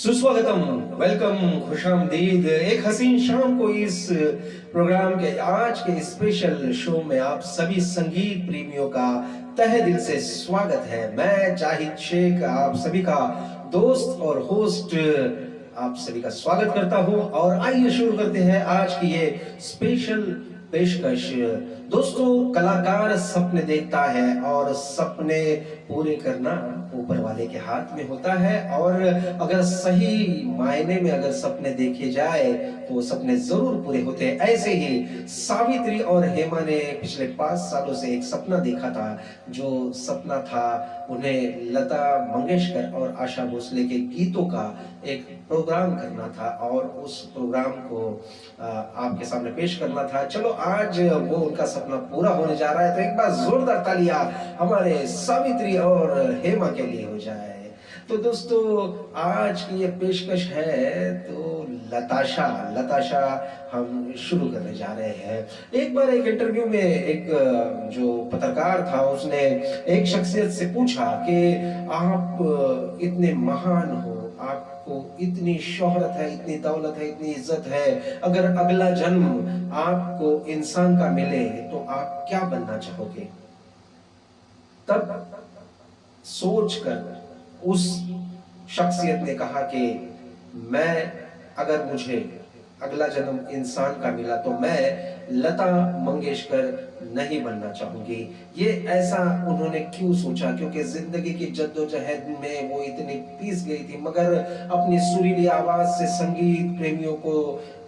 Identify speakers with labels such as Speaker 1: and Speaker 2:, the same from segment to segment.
Speaker 1: सुस्वागतम, वेलकम, खुशामदीद। एक हसीन शाम को इस प्रोग्राम के आज के स्पेशल शो में आप सभी संगीत प्रेमियों का तहे दिल से स्वागत है। मैं जाहिद शेख आप सभी का दोस्त और होस्ट आप सभी का स्वागत करता हूं और आइए शुरू करते हैं आज की ये स्पेशल पेशकश। दोस्तों, कलाकार सपने देखता है और सपने पूरे करना ऊपर वाले के हाथ में होता है। और अगर सही मायने में अगर सपने देखे जाए तो सपने जरूर पूरे होते हैं। ऐसे ही सावित्री और हेमा ने पिछले 5 सालों से एक सपना देखा था। जो सपना था उन्हें लता मंगेशकर और आशा भोसले के गीतों का एक प्रोग्राम करना था और उस प्रोग्राम को आपके सामने पेश करना था। चलो, आज वो उनका सपना पूरा होने जा रहा है, तो एक बार जोरदार तालियां हमारे सावित्री और हेमा के लिए हो जाए। तो दोस्तों, आज की ये पेशकश है तो लताशा हम शुरू करने जा रहे हैं। एक बार एक इंटरव्यू में एक जो पत्रकार था उसने एक शख्सियत से पूछा कि आप इतने महान हो, आपको इतनी शोहरत है, इतनी दौलत है, इतनी इज्जत है, अगर अगला जन्म आपको इंसान का मिले तो आप क्या बनना चाहोगे? तब सोचकर उस शख्सियत ने कहा कि मैं, अगर मुझे अगला जन्म इंसान का मिला तो मैं लता मंगेशकर नहीं बनना चाहूंगी। ये ऐसा उन्होंने क्यों सोचा? क्योंकि जिंदगी की जद्दोजहद में वो इतनी पीस गई थी, मगर अपनी सुरीली आवाज से संगीत प्रेमियों को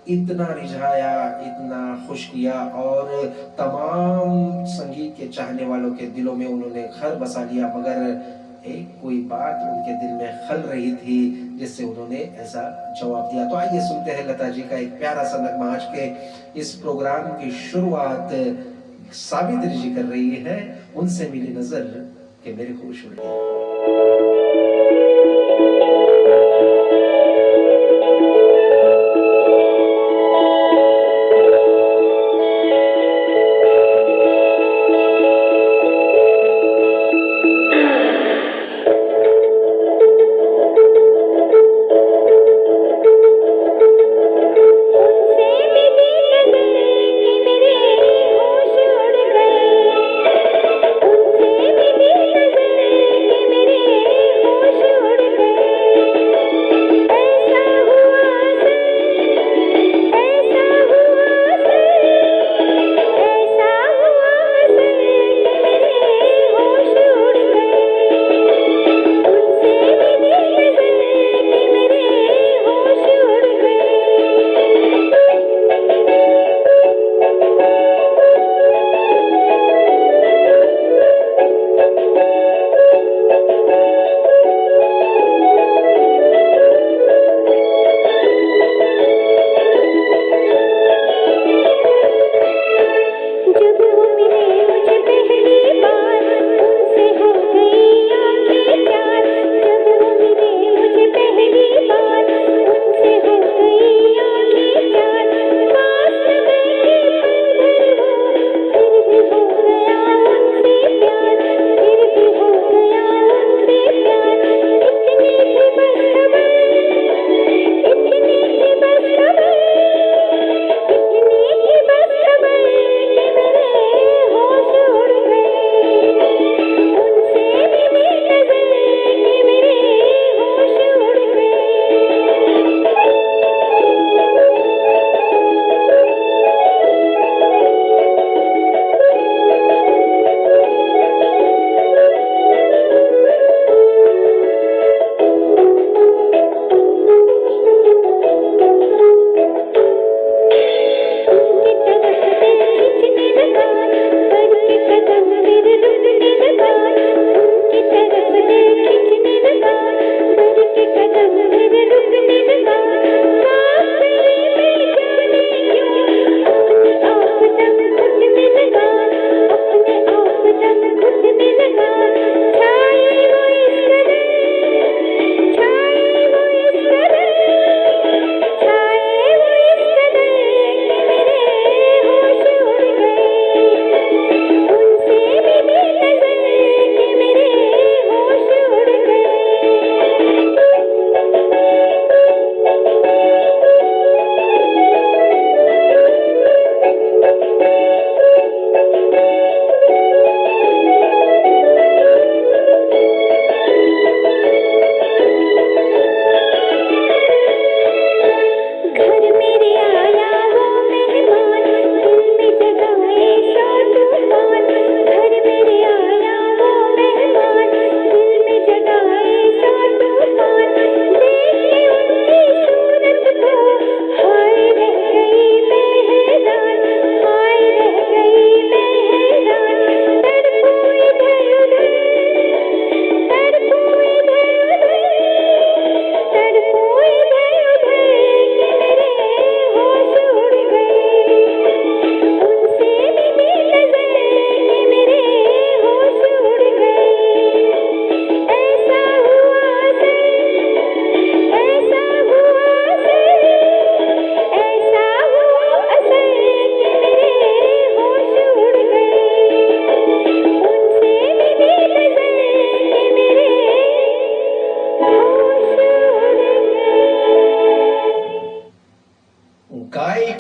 Speaker 1: इतना रिझाया, इतना खुश किया और तमाम संगीत के चाहने वालों के दिलों में उन्होंने घर बसा लिया। मगर एक कोई बात उनके दिल में खल रही थी जिससे उन्होंने ऐसा जवाब दिया। तो आइए सुनते हैं लता जी का एक प्यारा सा नगमा। आज के इस प्रोग्राम की शुरुआत सावित्री जी कर रही है, उनसे मिली नजर के मेरे होश उड़ गए।
Speaker 2: उनसे मिली नजर के मेरे होश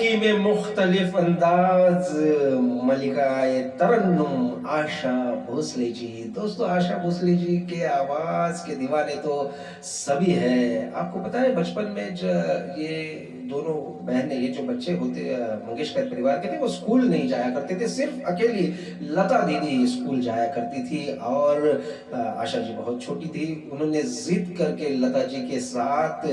Speaker 1: अदगी में मुख्तलिफ अंदाज मलिकाए तरन्नुम आशा भोसले जी। दोस्तों, आशा भोसले जी के आवाज के दीवाने तो सभी है। आपको पता है बचपन में ये दोनों बहनें, ये जो बच्चे होते मंगेशकर परिवार के थे, वो स्कूल नहीं जाया करते थे। सिर्फ अकेली लता दीदी स्कूल जाया करती थी और आशा जी बहुत छोटी थी। उन्होंने जिद करके लता जी के साथ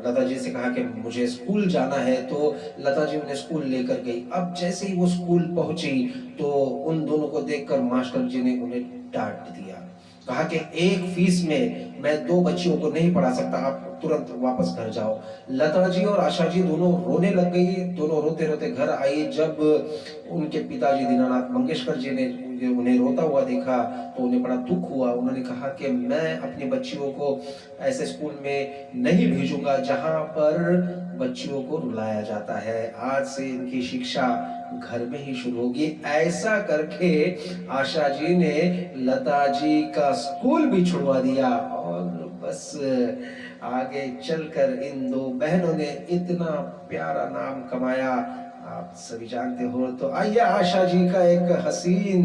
Speaker 1: लता जी से कहा कि मुझे स्कूल जाना है, तो लता जी उन्हें स्कूल लेकर गई। अब जैसे ही वो स्कूल पहुंची तो उन दोनों को देखकर मास्टर जी ने उन्हें डांट दिया। कहा कि एक फीस में मैं 2 बच्चियों को नहीं पढ़ा सकता, आप तुरंत वापस घर जाओ। लता जी और आशा जी दोनों रोने लग गई। दोनों रोते रोते घर आई। जब उनके पिताजी दीनानाथ मंगेशकर जी ने उन्हें रोता हुआ देखा तो उन्हें बड़ा दुख हुआ। उन्होंने कहा कि मैं अपनी बच्चियों को ऐसे स्कूल में नहीं भेजूंगा जहां पर बच्चियों को रुलाया जाता है। आज से इनकी शिक्षा घर में ही शुरू होगी। ऐसा करके आशा जी ने लता जी का स्कूल भी छुड़वा दिया और बस आगे चलकर इन 2 बहनों ने इतना प्यारा नाम कमाया, आप सभी जानते हो। तो आइए आशा जी का एक हसीन,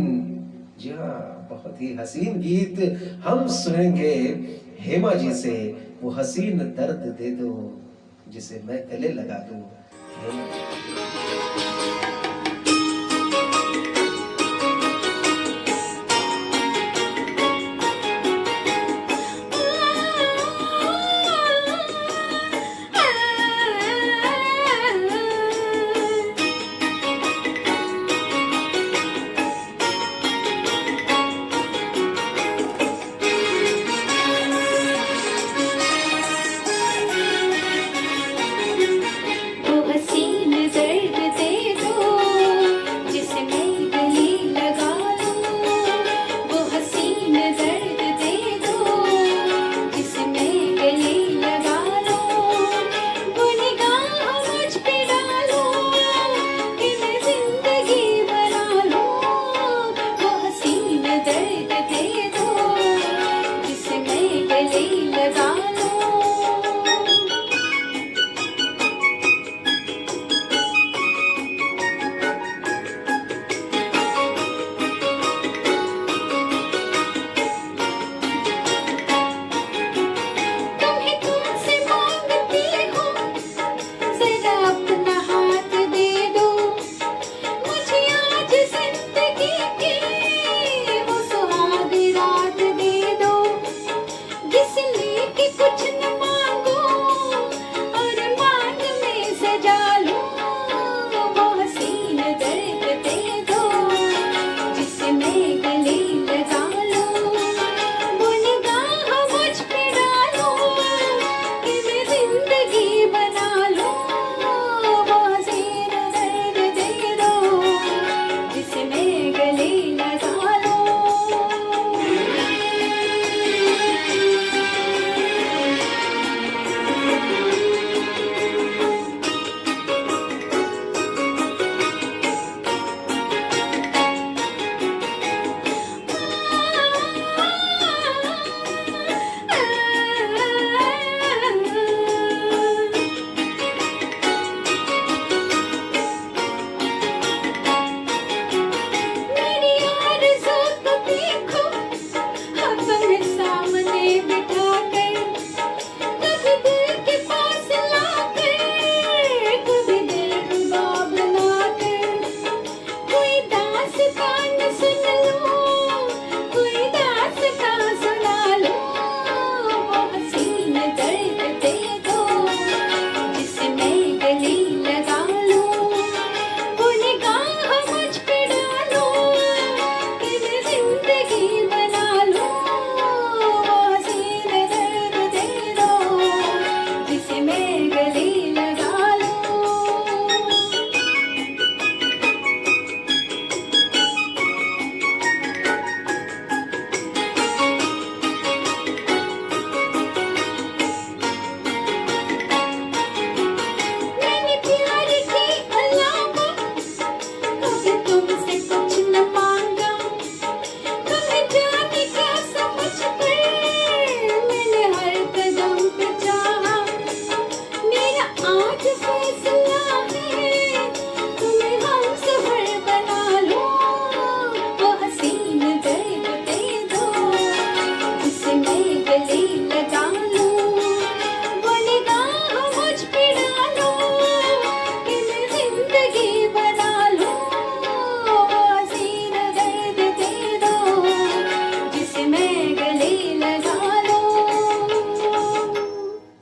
Speaker 1: जी हाँ, बहुत ही हसीन गीत हम सुनेंगे हेमा जी से। वो हसीन दर्द दे दो जिसे मैं गले लगा दूं। हेमा जी।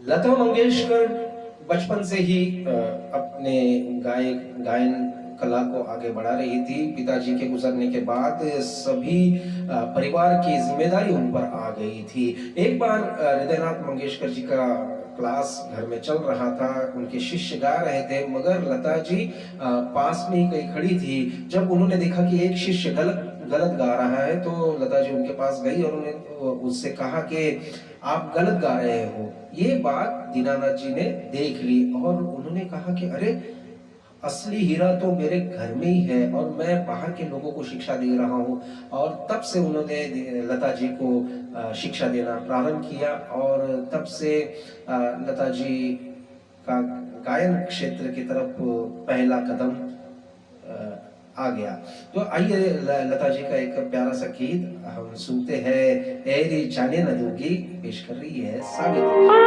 Speaker 1: लता मंगेशकर बचपन से ही अपने गायन कला को आगे बढ़ा रही थी। पिताजी के गुजरने के बाद सभी परिवार की जिम्मेदारी उन पर आ गई थी। एक बार हृदयनाथ मंगेशकर जी का क्लास घर में चल रहा था, उनके शिष्य गा रहे थे, मगर लता जी पास में ही कहीं खड़ी थी। जब उन्होंने देखा कि एक शिष्य गलत गलत गा रहा है, तो लता जी उनके पास गई और उन्हें उससे कहा कि आप गलत गा रहे हो। ये बात दीनानाथ जी ने देख ली और उन्होंने कहा कि अरे, असली हीरा तो मेरे घर में ही है और मैं बाहर के लोगों को शिक्षा दे रहा हूँ। और तब से उन्होंने लता जी को शिक्षा देना प्रारंभ किया और तब से लता जी का गायन क्षेत्र की तरफ पहला कदम आ गया। तो आइए लता जी का एक प्यारा सा गीत हम सुनते हैं। ऐरी जाने न दूंगी पेश कर रही है सावित्री।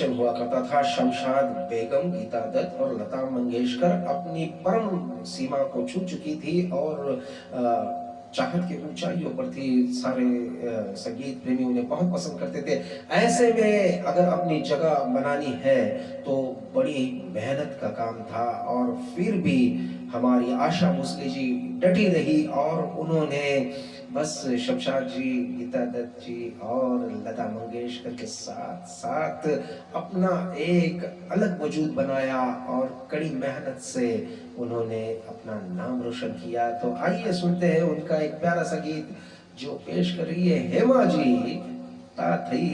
Speaker 1: फंक्शन हुआ करता था। शमशाद बेगम, गीता दत्त और लता मंगेशकर अपनी परम सीमा को छू चुकी थी और चाहत की ऊंचाइयों पर थी। सारे संगीत प्रेमी उन्हें बहुत पसंद करते थे। ऐसे में अगर अपनी जगह बनानी है तो बड़ी मेहनत का काम था और फिर भी हमारी आशा भोसले जी डटी रही और उन्होंने बस शमशाद जी, गीता दत्त जी और लता मंगेशकर के साथ साथ अपना एक अलग वजूद बनाया और कड़ी मेहनत से उन्होंने अपना नाम रोशन किया। तो आइए सुनते हैं उनका एक प्यारा सा गीत जो पेश कर रही है हेमा जी, ता थई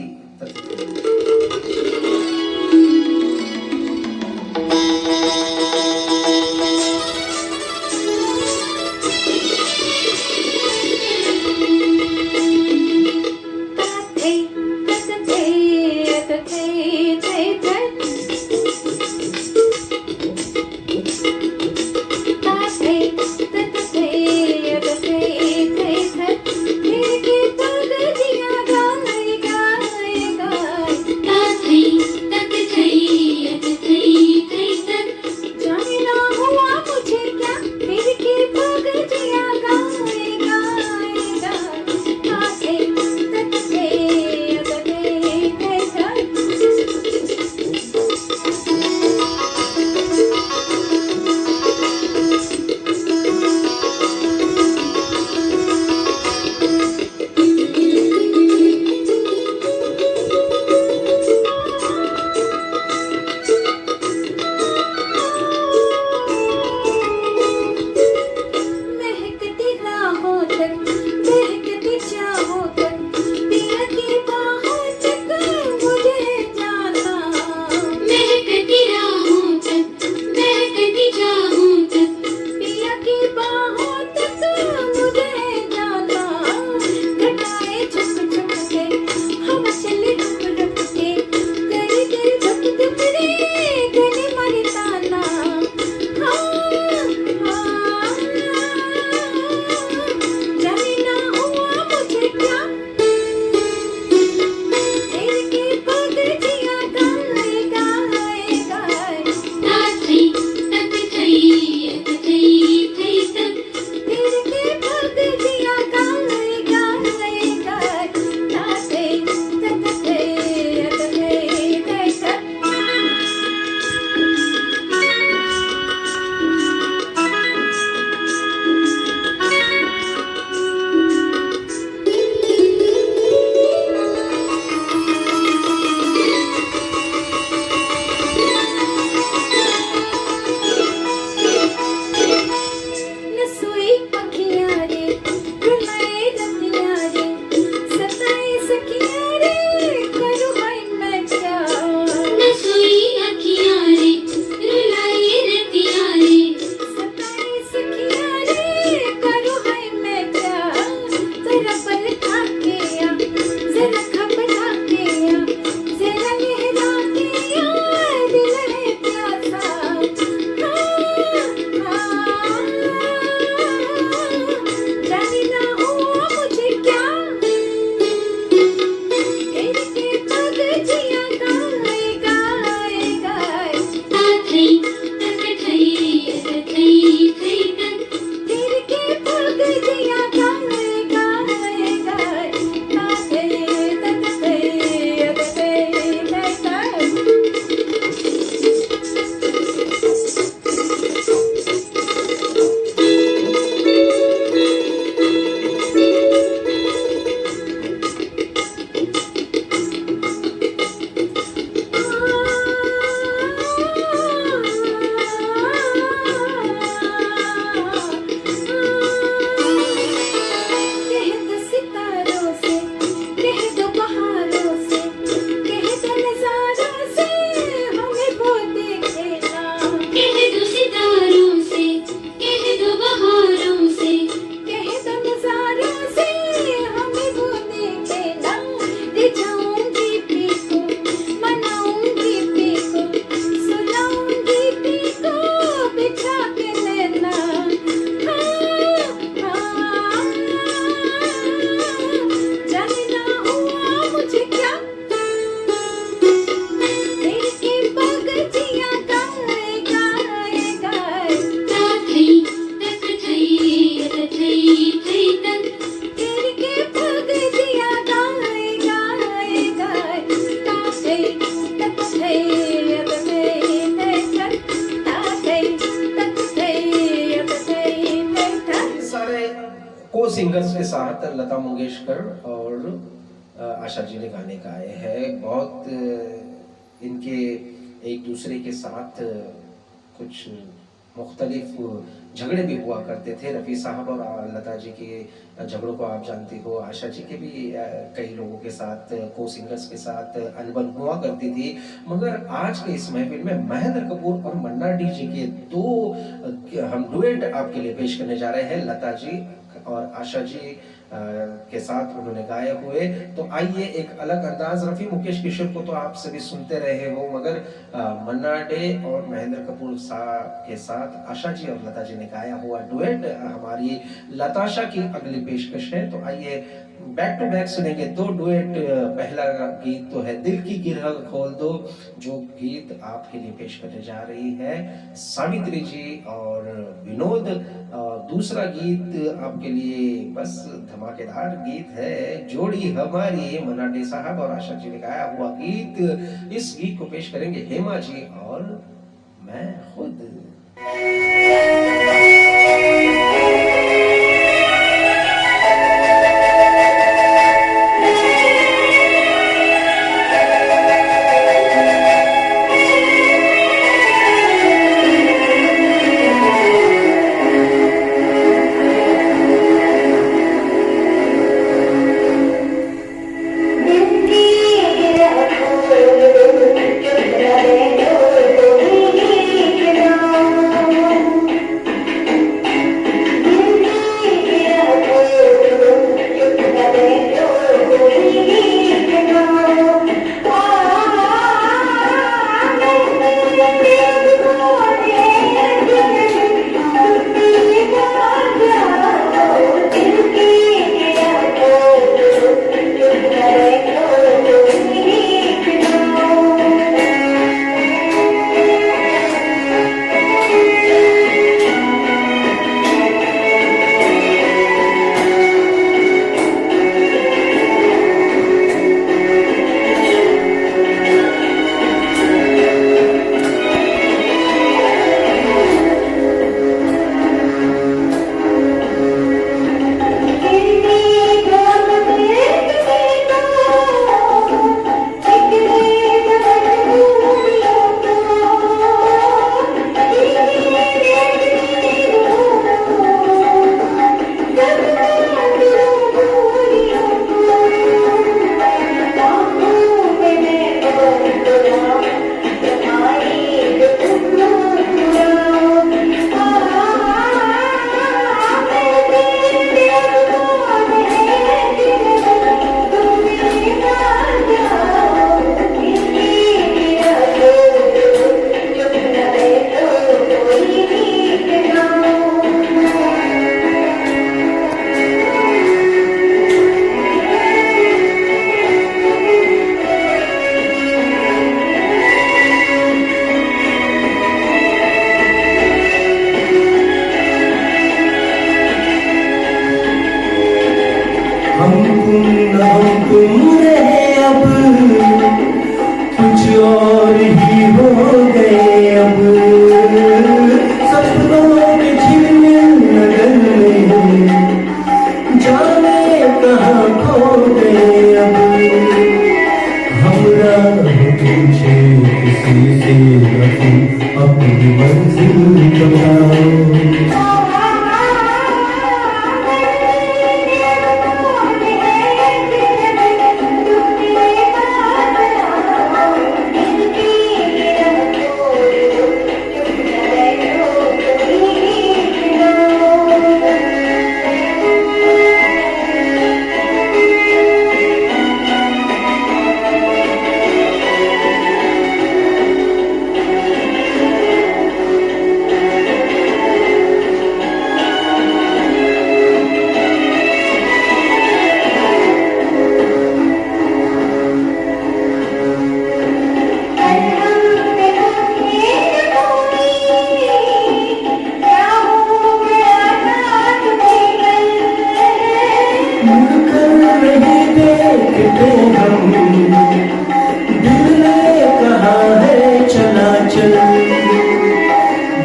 Speaker 2: जाने
Speaker 1: को सिंगर्स के साथ लता मंगेशकर और आशा जी ने गाने गाए हैं। बहुत इनके एक दूसरे के साथ कुछ मुख्तलिफ झगड़े भी हुआ करते थे। रफ़ी साहब और लता जी के झगड़ों को आप जानती हो। आशा जी के भी कई लोगों के साथ, को सिंगर्स के साथ अनबन हुआ करती थी। मगर आज के इस महफिल में महेंद्र कपूर और मन्ना डी जी के दो हम डुएट आपके लिए पेश करने जा रहे हैं। लता जी और आशा जी के साथ उन्होंने गाए हुए। तो आइए एक अलग अंदाज, रफ़ी मुकेश किशोर को तो आप सभी सुनते रहे हो, मगर मन्ना डे और महेंद्र कपूर साहब के साथ आशा जी और लता जी ने गाया हुआ डुएट हमारी लताशा की अगली पेशकश है। तो आइए बैक टू बैक सुनेंगे दो डुएट। पहला गीत तो है दिल की गिरह खोल दो, जो गीत आपके लिए पेश करने जा रही है सावित्री जी और विनोद। दूसरा गीत आपके लिए बस धमाकेदार गीत है, जोड़ी हमारी, मन्ना डे साहब और आशा जी ने गाया हुआ गीत। इस गीत को पेश करेंगे हेमा जी और मैं खुद।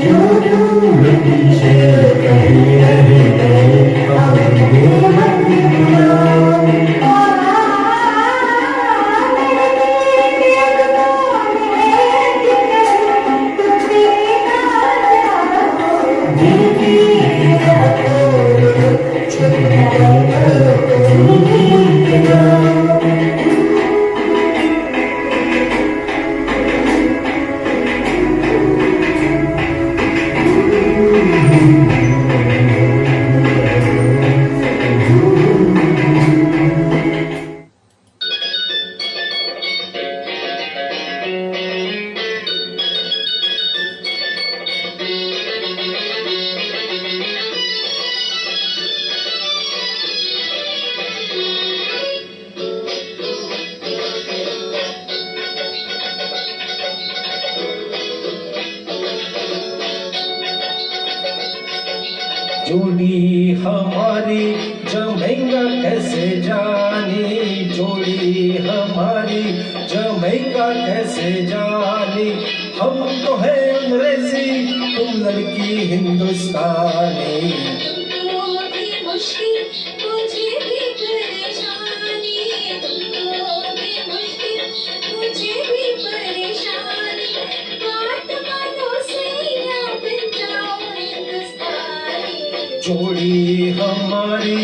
Speaker 2: जो दूर पीछे कहीं रह गए
Speaker 1: हमारी जमेगा कैसे जानी, जोड़ी हमारी जमेगा कैसे जानी। हम तो है अंग्रेजी, तुम लड़की हिंदुस्तानी।
Speaker 2: तुमको भी मुश्किल, मुझे भी परेशानी, तुमको भी मुश्किल, मुझे भी परेशानी। बात मानो सैया, बन जाओ हिंदुस्तानी।
Speaker 1: जोड़ी हमारी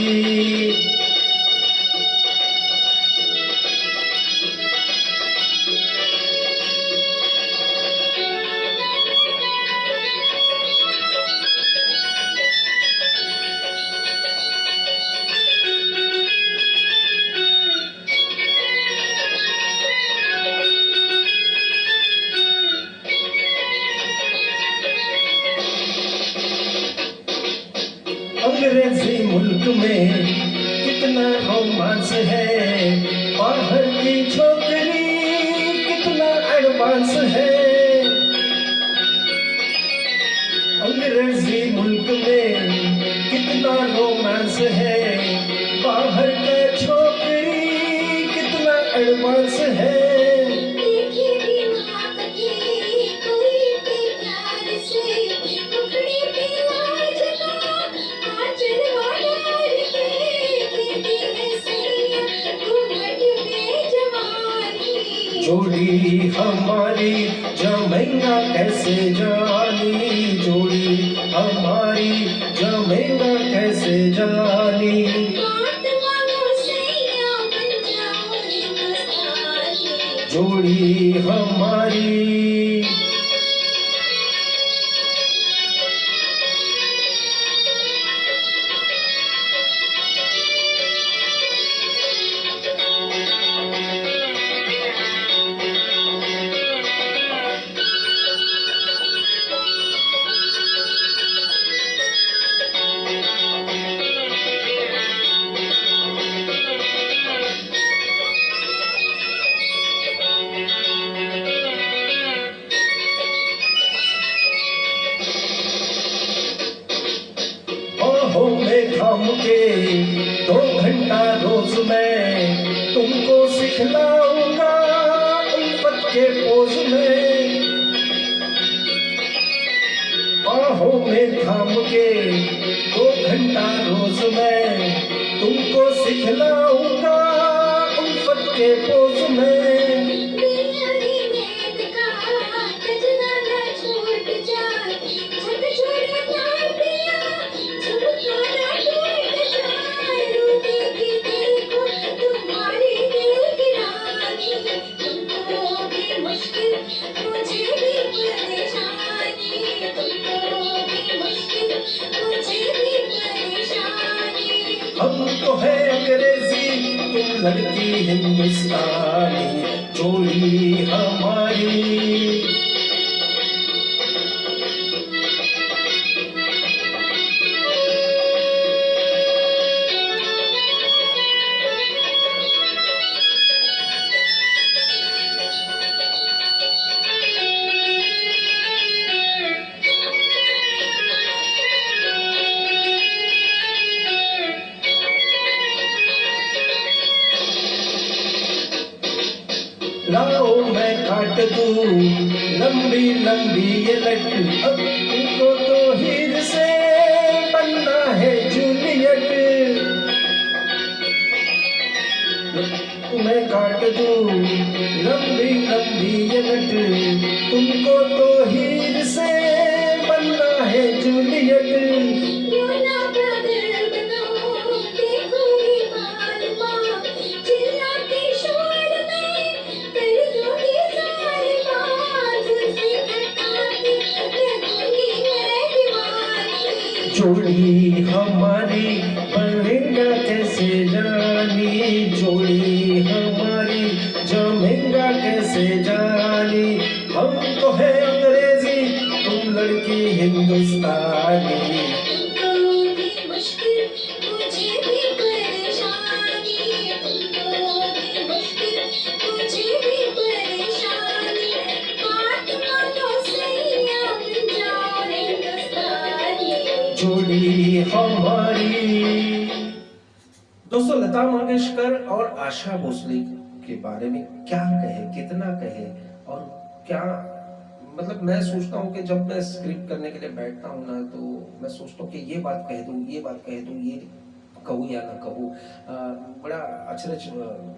Speaker 1: अंग्रेजी मुल्क में कितना रोमांस है, बाहर की छोकरी कितना एडवांस है। अंग्रेजी मुल्क में कितना रोमांस है, बाहर का छोकरी कितना एडवांस है।
Speaker 2: देखी भी वहाँ कभी कोई भी प्यार से, टुकड़ी पे लाज का आंचल वार के, कहती है सैया घूंघट में जवानी।
Speaker 1: जोड़ी हमारी जमेगा कैसे जानी, जोड़ी हमारी जमेगा कैसे जानी।
Speaker 2: बात मानो सैया, बन जाओ हिंदुस्तानी।
Speaker 1: जोड़ी हमारी बाहों में थाम के 2 घंटा रोज मैं तुमको सिखलाऊंगा उल्फत के पोज में। बाहों में थाम के 2 घंटा रोज मैं तुमको सिखलाऊंगा उल्फत के पोज में।
Speaker 2: बेयारी नैन का कजना ना छूट जाए, छत छोड़े ना पिया, झुमका ना टूट जाए। रूठी की देखो तुम्हारी दिल की रानी, तुमको भी मुश्किल, मुझे भी परेशानी, तुमको भी मुश्किल, मुझे भी परेशानी।
Speaker 1: हम तो है अंग्रेजी, तुम लड़की हिंदुस्तानी। जोड़ी हमारी लाओ मैं काट दूं लंबी लंबी ये लट, अब तुमको तो हीर से बनना है जूलियट। मैं काट दूं लंबी लंबी ये लट, तुमको तो हीर से बनना है जूलियट।
Speaker 2: रोना बदल बनो, देखो ये मालूमा, चिल्लाते शोर में कर दूंगी जालिमा, तुझसे कटाती लगूंगी मैं दीवानी।
Speaker 1: जोड़ी हमारी बनेगा कैसे जानी, जोड़ी हमारी जमेगा कैसे जानी। हम तो है अंग्रेजी, तुम लड़की हिंदुस्तानी।
Speaker 2: तुमको भी मुश्किल, मुझे भी परेशानी, तुमको भी मुश्किल, मुझे भी परेशानी। बात मानो सैया, बन जाओ हिंदुस्तानी।
Speaker 1: जोड़ी हमारी दोस्तों, लता मंगेशकर और आशा भोसले के बारे में क्या कहे, कितना कहे और क्या, मतलब मैं सोचता हूँ कि जब मैं स्क्रिप्ट करने के लिए बैठता हूँ ना, तो मैं सोचता हूँ कि ये बात कह दूँ, ये बात कह दूँ, ये कहूँ या ना कहूँ। बड़ा अचरज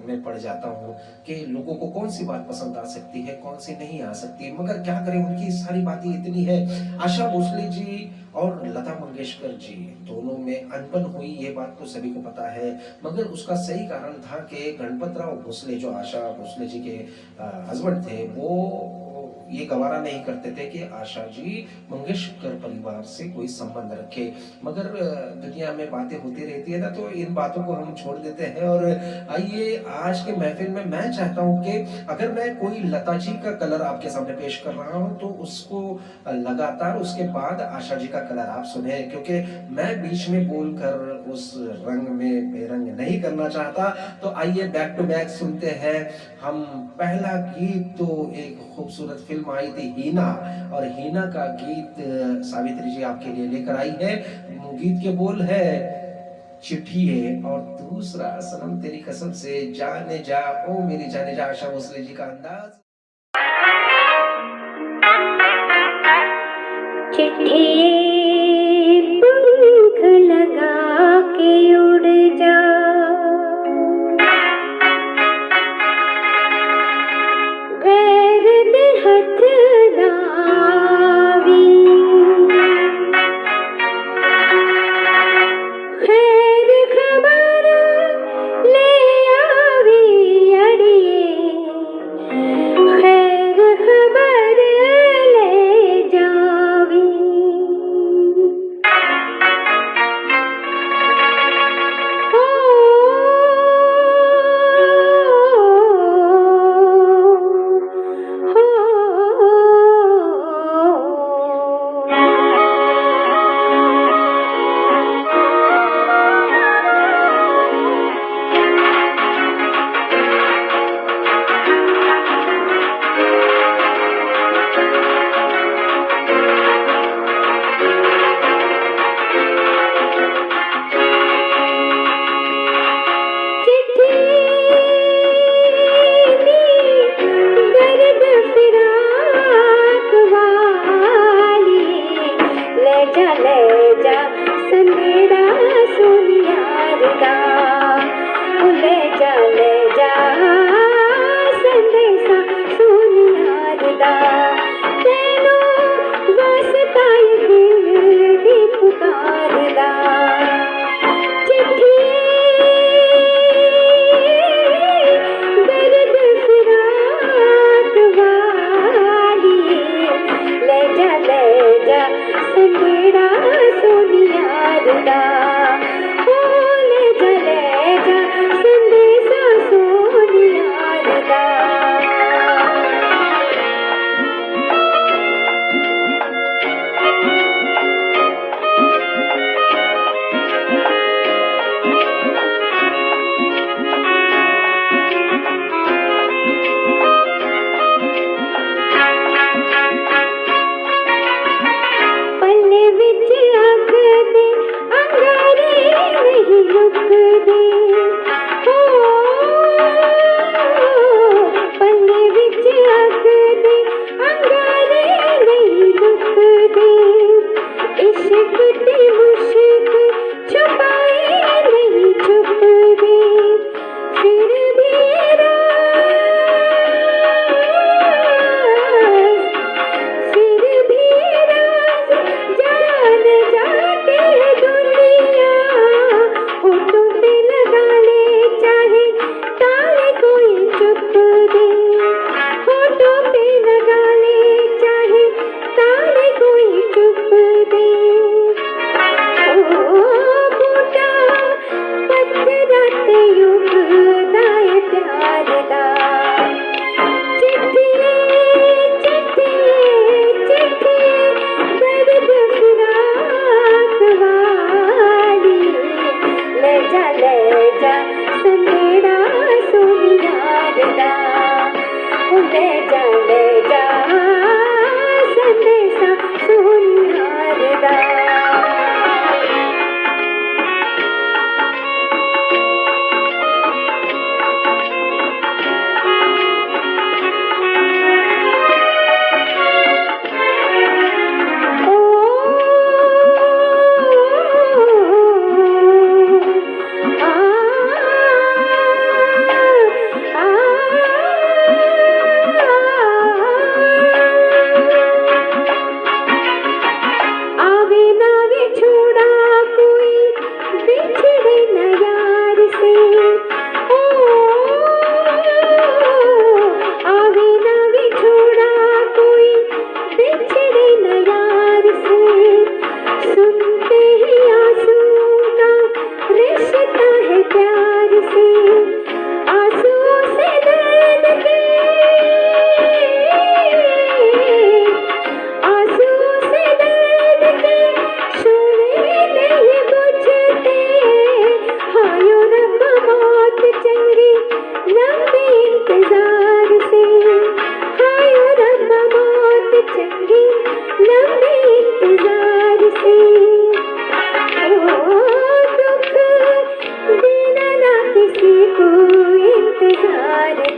Speaker 1: में पड़ जाता हूँ कि लोगों को कौन सी बात पसंद आ सकती है, कौन सी नहीं आ सकती, मगर क्या करें, उनकी सारी बातें इतनी है। आशा भोसले जी और लता मंगेशकर जी दोनों में अनबन हुई, ये बात तो सभी को पता है, मगर उसका सही कारण था कि गणपतराव भोसले, जो आशा भोसले जी के हस्बैंड थे, वो ये गवारा नहीं करते थे कि आशा जी मंगेशकर परिवार से कोई संबंध रखे। मगर दुनिया में बातें होती रहती है ना, तो इन बातों को हम छोड़ देते हैं और आइए आज के महफिल में मैं चाहता हूँ कि अगर मैं कोई लता जी का कलर आपके सामने पेश कर रहा हूँ, तो उसको लगातार उसके बाद आशा जी का कलर आप सुने, क्योंकि मैं बीच में बोलकर उस रंग में बेरंग नहीं करना चाहता। तो आइए बैक टू बैक सुनते हैं हम। पहला गीत तो एक खूबसूरत फिल्म आई थी हीना, और हीना का गीत सावित्री जी आपके लिए लेकर आई है। गीत के बोल है चिट्ठी है, और दूसरा सनम तेरी कसम से जाने जा ओ मेरी जाने जा, आशा भोसले जी का अंदाज।
Speaker 2: चिट्ठी पंख लगा के उड़ जा, गैर देहत दावी, खैर खबर ले आवी अड़िए, खैर खबर ले जावी। ओ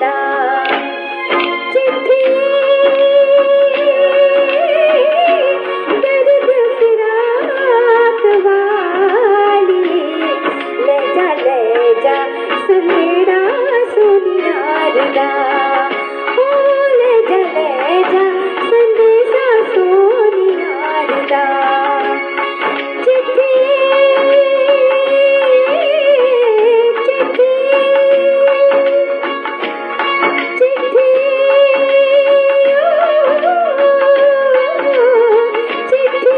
Speaker 2: नारदा चिट्ठी दर्द फिराक वाली ले जा संदेड़ा सुनी नारदा ओ ले जा संदेशा सोनी नारदा चिट्ठी चिट्ठी चिट्ठी चिट्ठी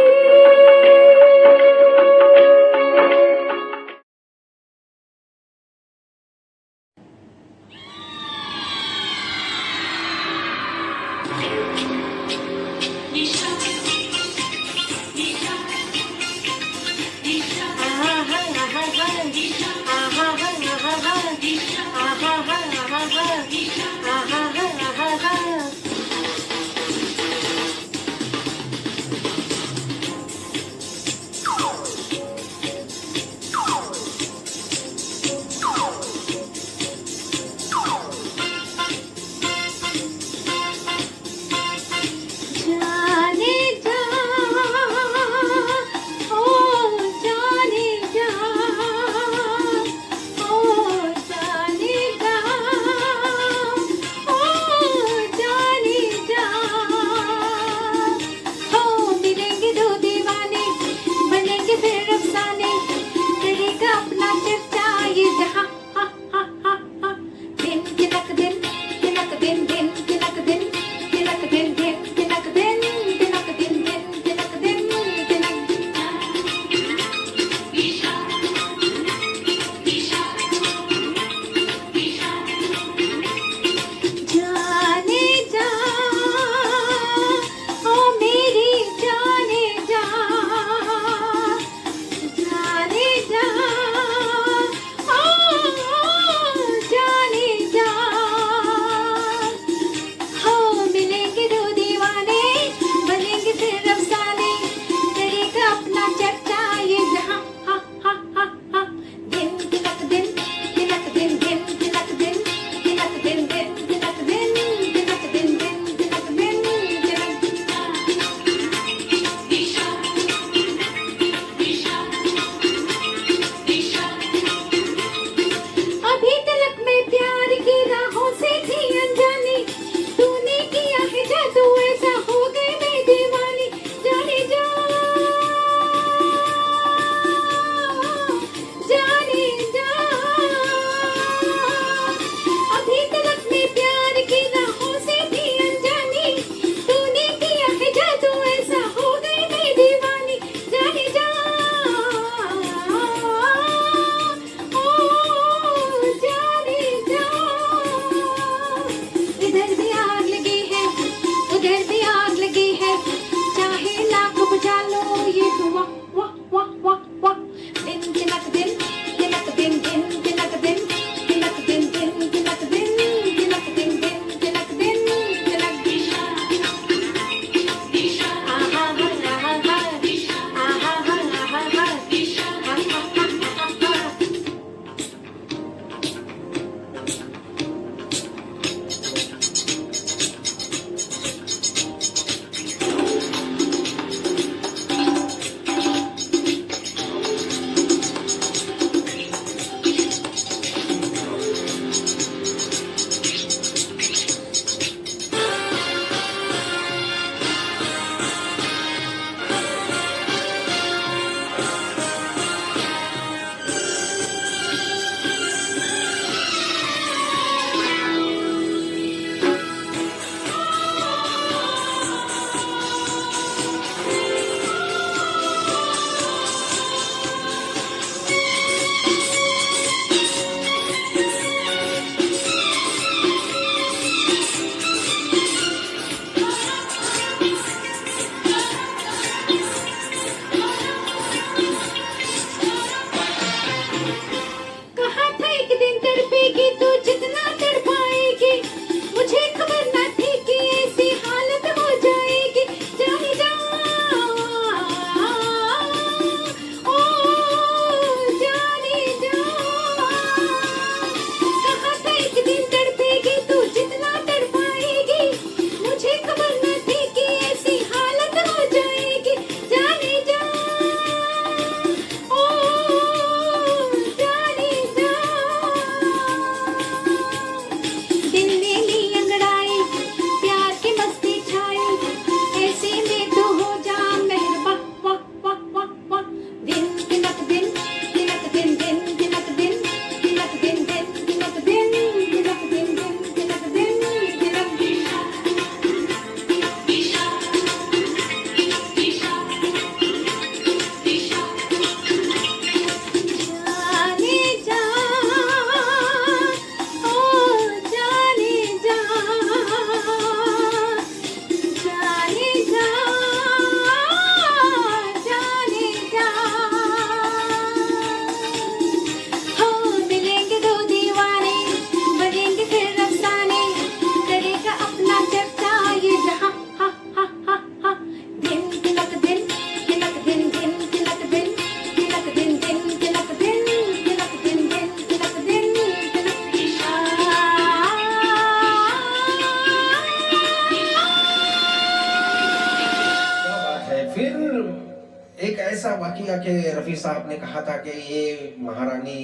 Speaker 1: वाकया के रफ़ी साहब ने कहा था कि ये महारानी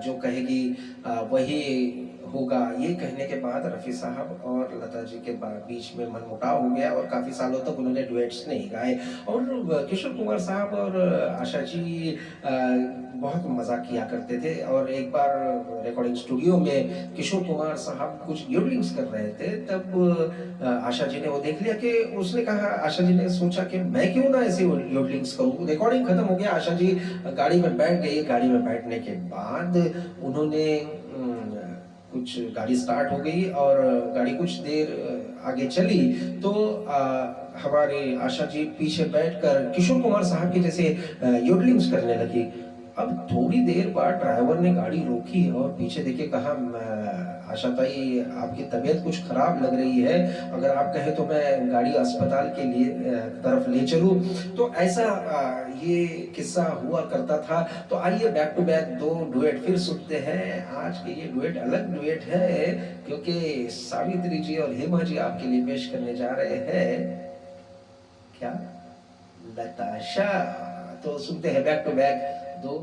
Speaker 1: जो कहेगी वही होगा, ये कहने के बाद रफ़ी साहब और लता जी के बीच में मनमुटाव हो गया और काफ़ी सालों तक उन्होंने डुएट्स नहीं गाए। और किशोर कुमार साहब और आशा जी बहुत मज़ा किया करते थे। और एक बार रिकॉर्डिंग स्टूडियो में किशोर कुमार साहब कुछ योडलिंग्स कर रहे थे, तब आशा जी ने वो देख लिया कि उसने कहा, आशा जी ने सोचा कि मैं क्यों ना ऐसे योडलिंग्स करूँ। रिकॉर्डिंग खत्म हो गया, आशा जी गाड़ी में बैठ गई। गाड़ी में बैठने के बाद उन्होंने कुछ गाड़ी स्टार्ट हो गई और गाड़ी कुछ देर आगे चली तो हमारे आशा जी पीछे बैठकर किशोर कुमार साहब के जैसे योडलिंग्स करने लगी। अब थोड़ी देर बाद ड्राइवर ने गाड़ी रोकी और पीछे देखे कहा, आशा ताई आपकी तबीयत कुछ खराब लग रही है, अगर आप कहें तो मैं गाड़ी अस्पताल के लिए तरफ ले चलूं। तो ऐसा ये किस्सा हुआ करता था। तो आइए बैक टू बैक दो डुएट फिर सुनते हैं। आज के ये डुएट अलग डुएट है क्योंकि सावित्री जी और हेमा जी आपके लिए पेश करने जा रहे हैं क्या, लताशा। तो सुनते हैं बैक टू बैक दो।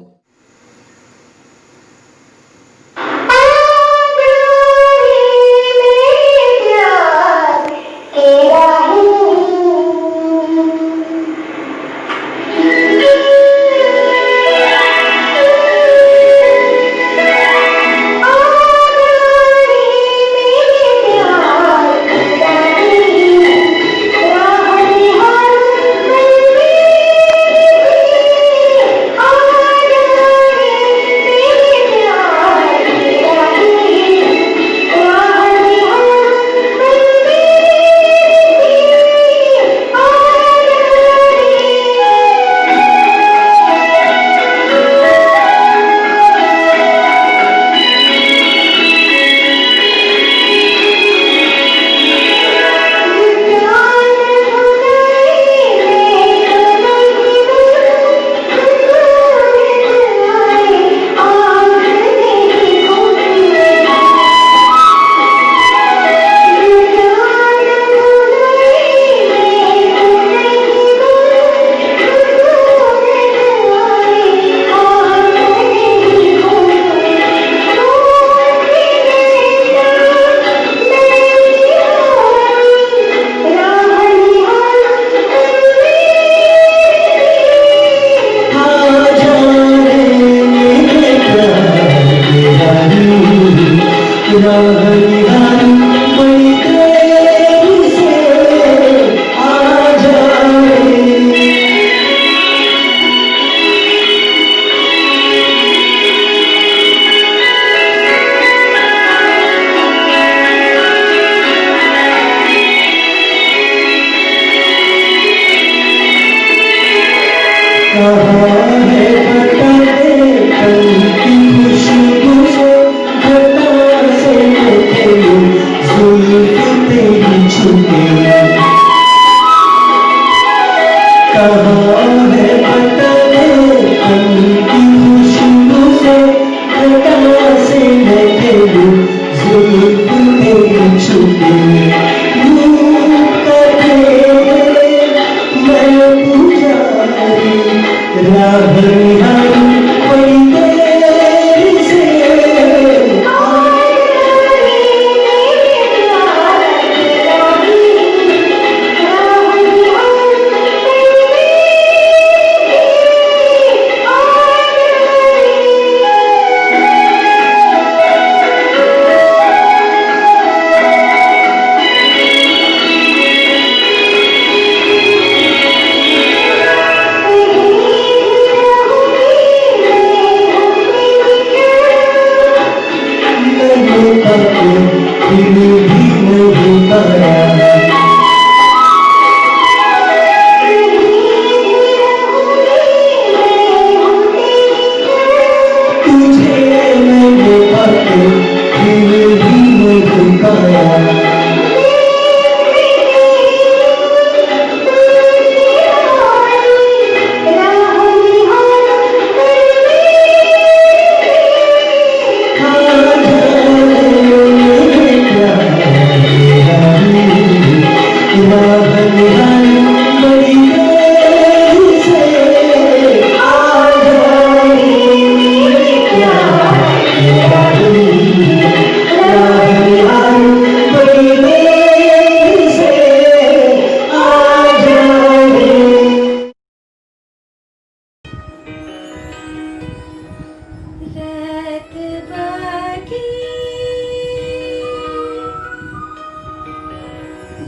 Speaker 2: बाकी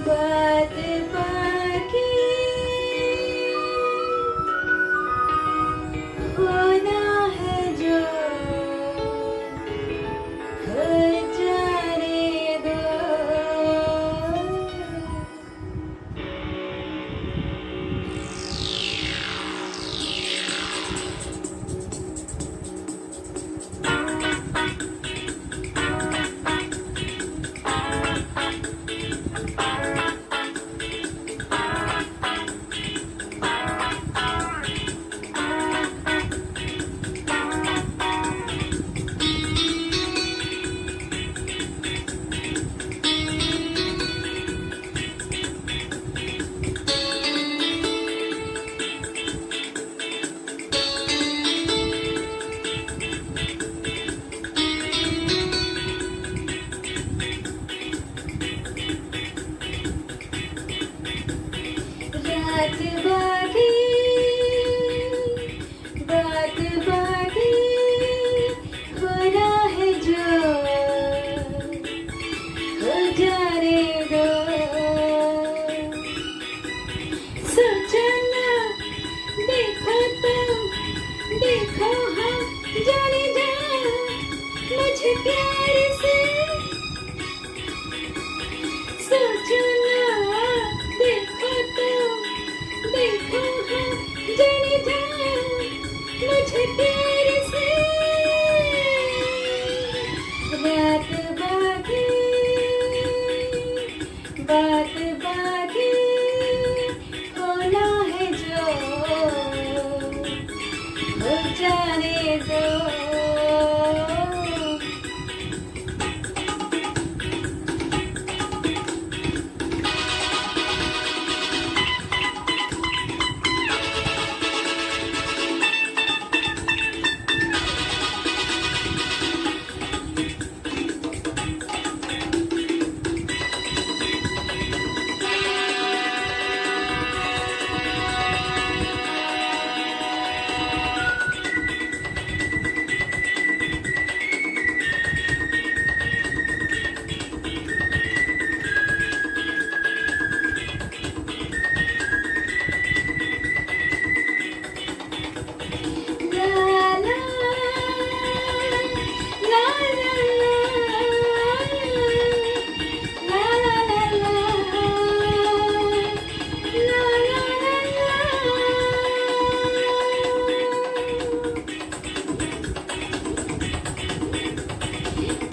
Speaker 2: बात बाकी होना है जो हो जाने दो रात बाकी बात बाकी होना है जो हो जाने दो सोचो ना देखो तो देखो हम जाने जा मुझे प्यार से सोचो ना देखो तो देखो हम जाने जा मुझे प्यार से रात बाकी बात बाकी होना है जो हो जाने दो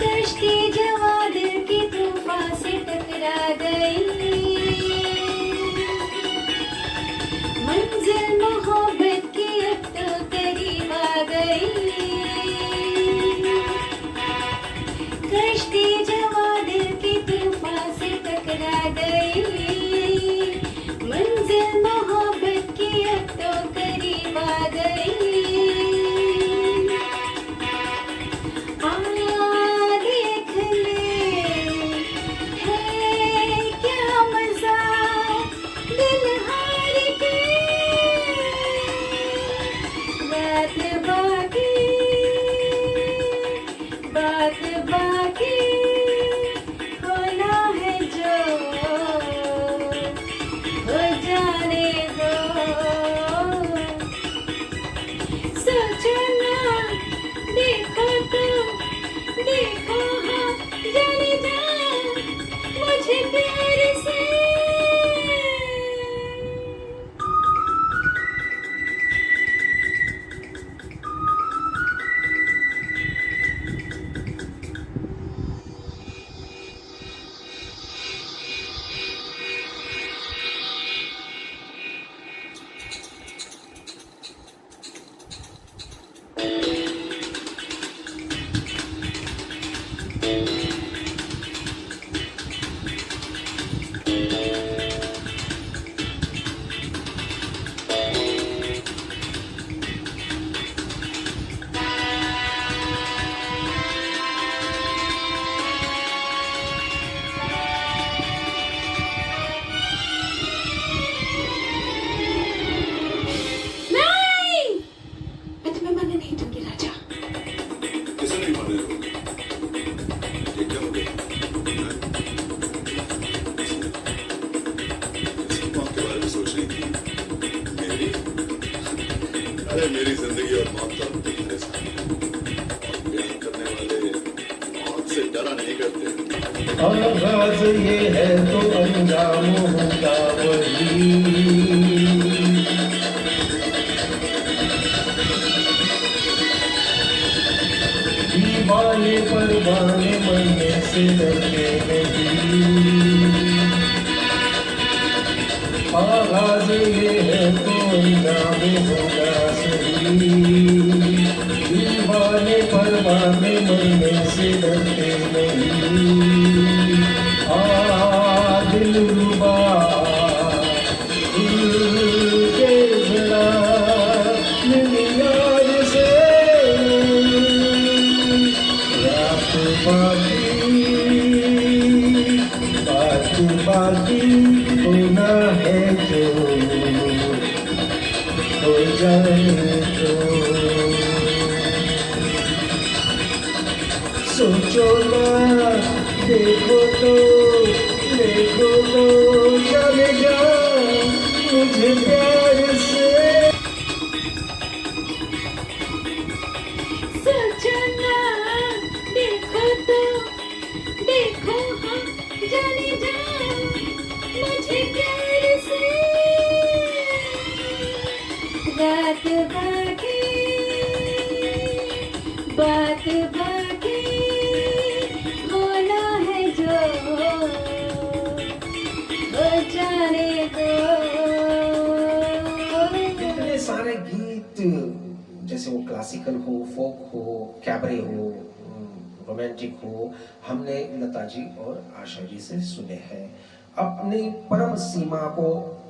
Speaker 2: कश्ती जवा दिल की तूफान से टकरा गई मंजिल मोहब्बत की अब तो करीब आ गई कश्ती जवा दिल की तूफान से टकरा गई मंजिल मोहब्बत की अब तो करीब आ गई देख ले है क्या मजा दिल हार के बात बाकी होना है जो हो जाने दो सोचो ना देखो तो देखो हाँ जाने जा मुझे प्यार से
Speaker 3: किसे नहीं मालूम? कहते हैं।
Speaker 1: आगाज ये है तो अंजाम होगा वही। दीवाने परवाने मरने से डरते नहीं। आगाज ये है तो अंजाम होगा सही। दीवाने परवाने मरने से डरते नहीं। दिलरुबा दिल के जरा यार से रात बाकी बाकी होना है जो हो जाए तो। सोचो ना देखो तो जाने जा मुझे प्यार से।
Speaker 2: सोचो ना देखो तो देखो हाँ जाने जा मुझे प्यार से। रात बाकी बात बाकी होना है जो हो जाने दो।
Speaker 1: इतने सारे गीत, जैसे वो क्लासिकल हो, फोक हो, कैबरे हो, रोमांटिक हो, हमने लता जी और आशा जी से सुने हैं। अपनी परम सीमा को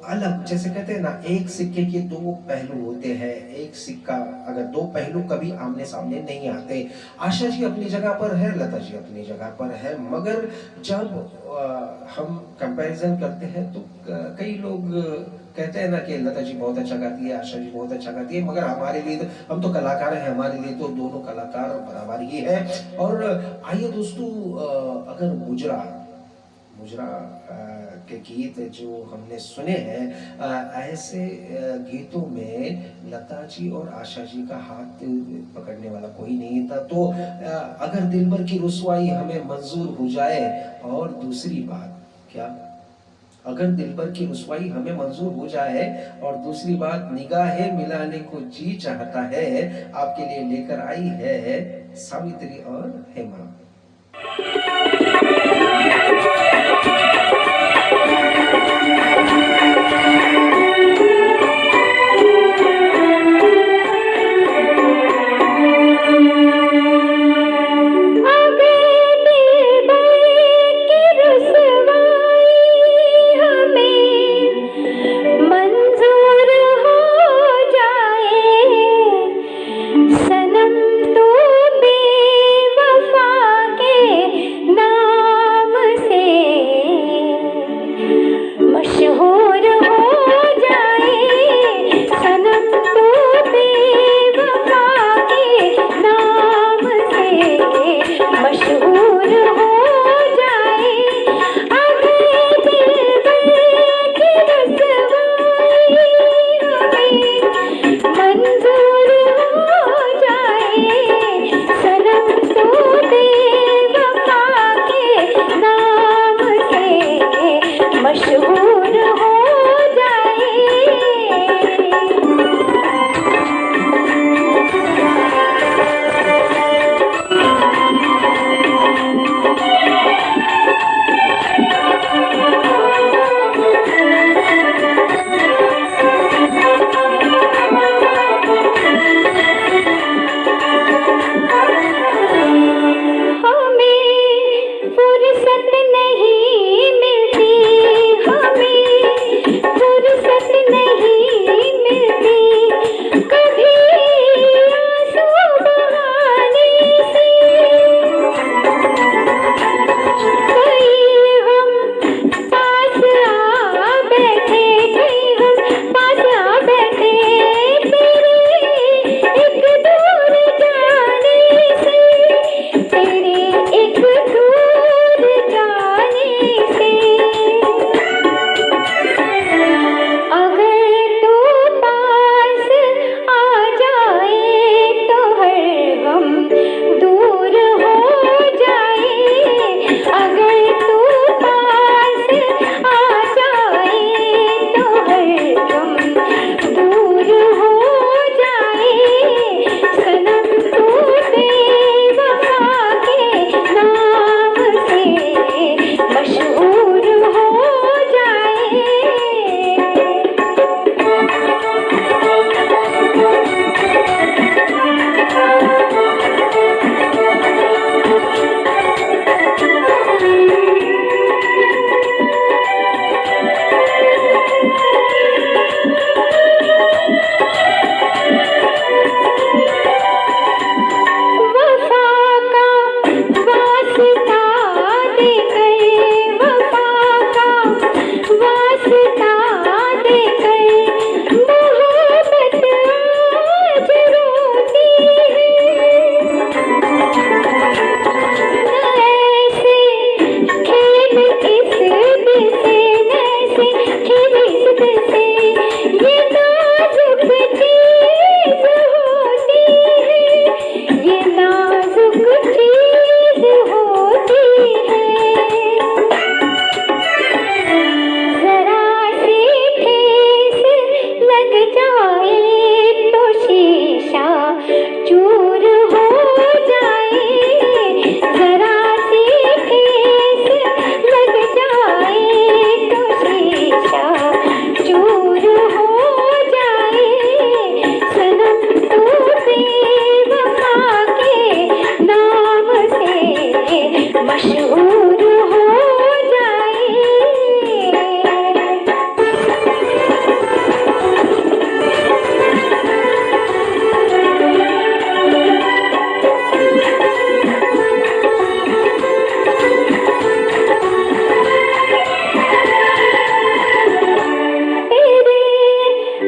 Speaker 1: अलग, जैसे कहते हैं ना, एक सिक्के के दो पहलू होते हैं। एक सिक्का अगर दो पहलू कभी आमने सामने नहीं आते। आशा जी अपनी जगह पर है, लता जी अपनी जगह पर है, मगर जब हम कंपैरिजन करते हैं तो कई लोग कहते हैं ना कि लता जी बहुत अच्छा गाती है, आशा जी बहुत अच्छा गाती है, मगर हमारे लिए तो हम तो कलाकार हैं, हमारे लिए तो दोनों कलाकार बराबर ही है। और आइए दोस्तों, अगर मुजरा के गीत जो हमने सुने हैं, ऐसे गीतों में लता जी और आशा जी का हाथ पकड़ने वाला कोई नहीं था। तो अगर दिलबर की रुसवाई हमें मंजूर हो जाए, और दूसरी बात क्या, अगर दिलबर की रुसवाई हमें मंजूर हो जाए, और दूसरी बात निगाहें मिलाने को जी चाहता है, आपके लिए लेकर आई है सावित्री और हेमा।
Speaker 2: सनम तू बेवफा के मशहूर हो जाए।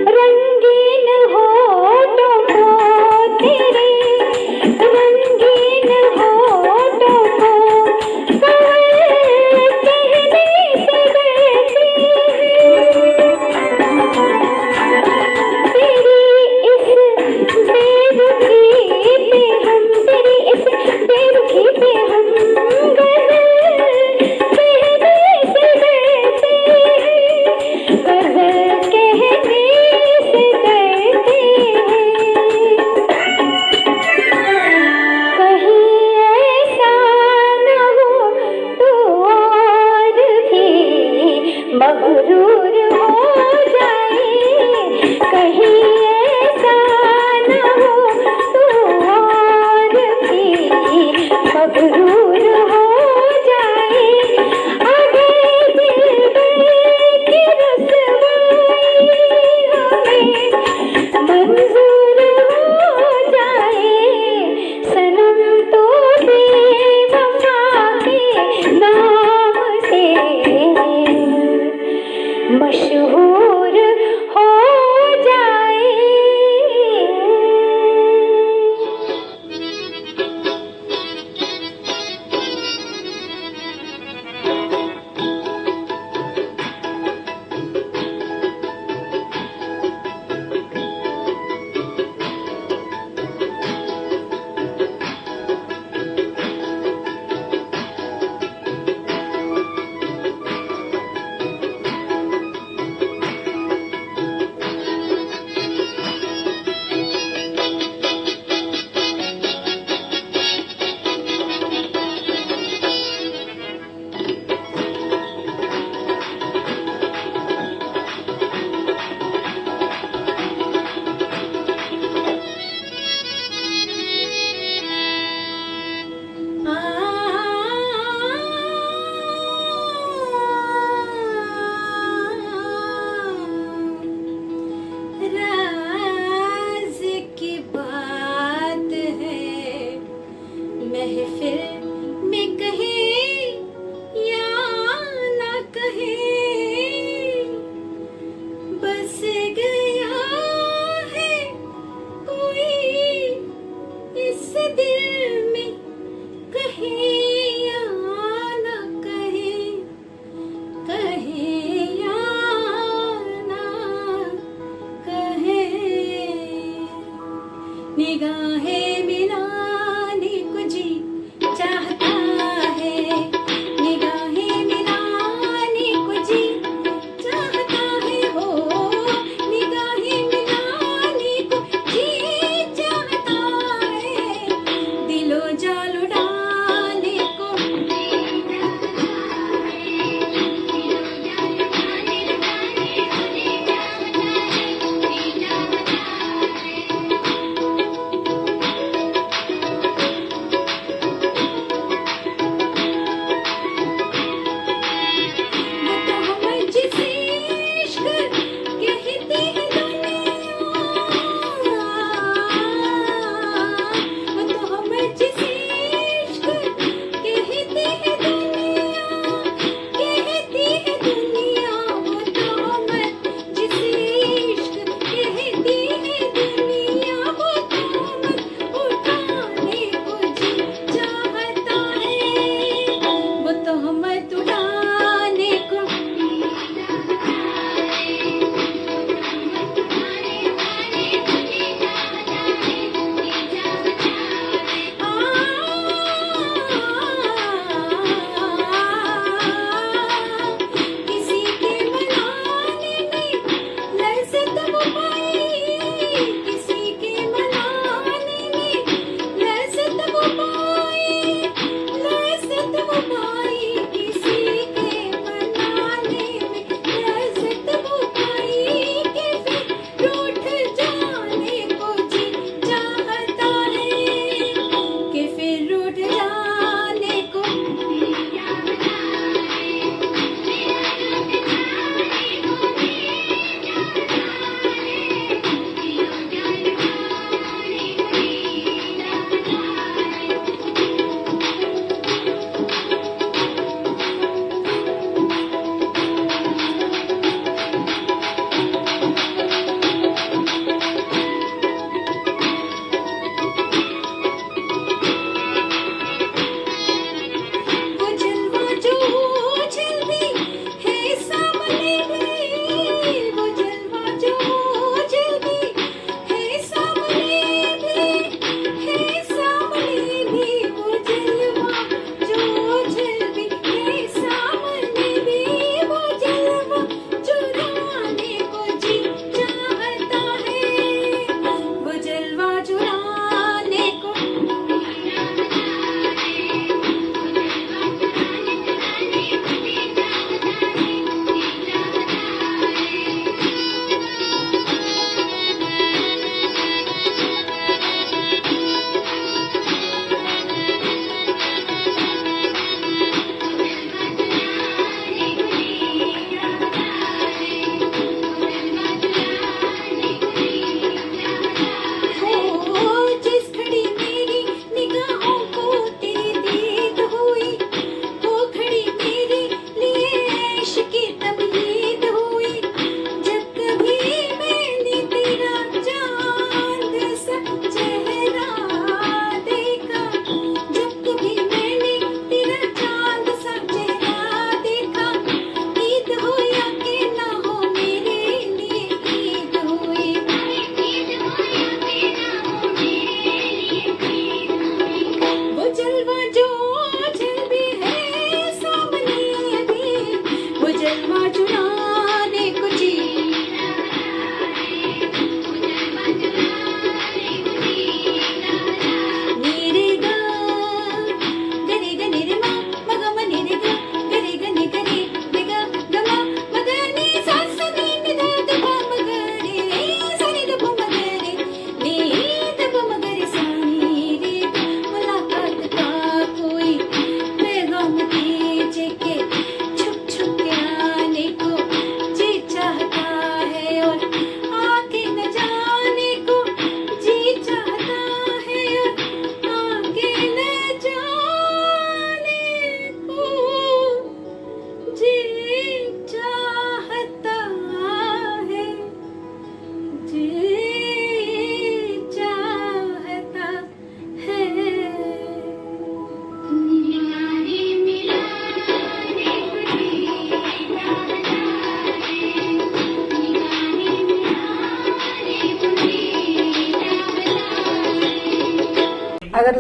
Speaker 2: रंगीन होठों को, तेरे रंगीन होठों को कवल कहने से डरते हैं। तेरी इस बेरुखी पे हम, तेरी इस बेरुखी पे हम गजल कहने से डरते हैं। गजल कहने से डरते हैं। कहीं ऐसा न हो तो और भी मगरूर हो जाए। कहीं ऐसा न हो तो और भी मगरूर हो जाए। अगर दिलबर की रुसवाई हमें मंजूर हो जाए। सनम तो बेवफा के नाम से मशहूर हो जाए। राज की बात है महफिल में कहे या ना कहे, बस गया है कोई इस दिल में, कहे या ना कहे, कहे या ना कहे। निगाहें मिलाने को जी चाह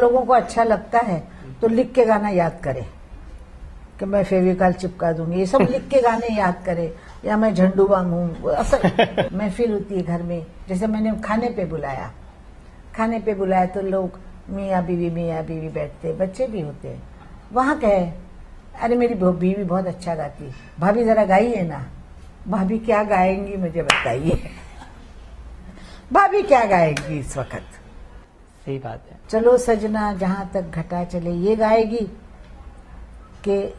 Speaker 3: लोगों को अच्छा लगता है तो लिख के गाना याद करे कि मैं फेविकॉल चिपका दूंगी, ये सब लिख के गाने याद करे, या मैं झंडू बांधूं, ऐसा महफिल होती है घर में। जैसे मैंने खाने पे बुलाया तो लोग मियाँ बीवी बैठते, बच्चे भी होते हैं। वहां कहे अरे मेरी बीवी बहुत अच्छा गाती, भाभी जरा गाइए ना। भाभी क्या गाएंगी मुझे बताइए, भाभी क्या गाएंगी इस वक्त?
Speaker 4: सही बात है।
Speaker 3: चलो सजना जहां तक घटा चले, ये गाएगी कि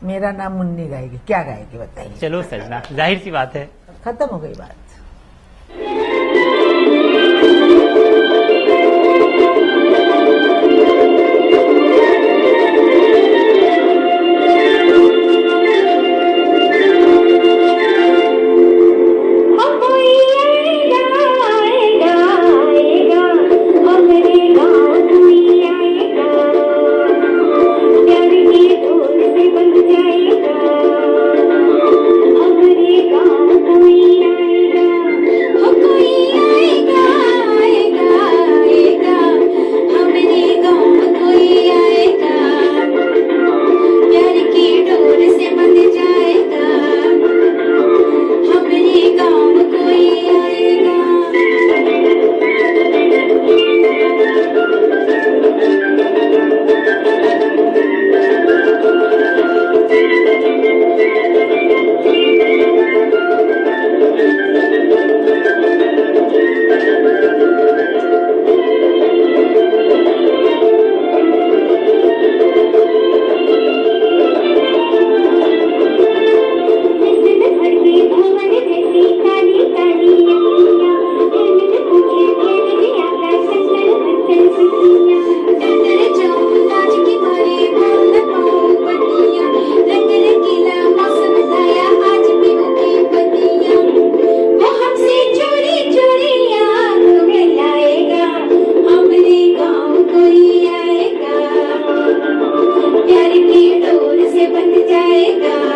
Speaker 3: मेरा नाम मुन्नी गाएगी? क्या गाएगी बताइए?
Speaker 4: चलो सजना, जाहिर सी बात है।
Speaker 3: खत्म हो गई बात।
Speaker 2: प्यार की डोर से बंध जाएगा।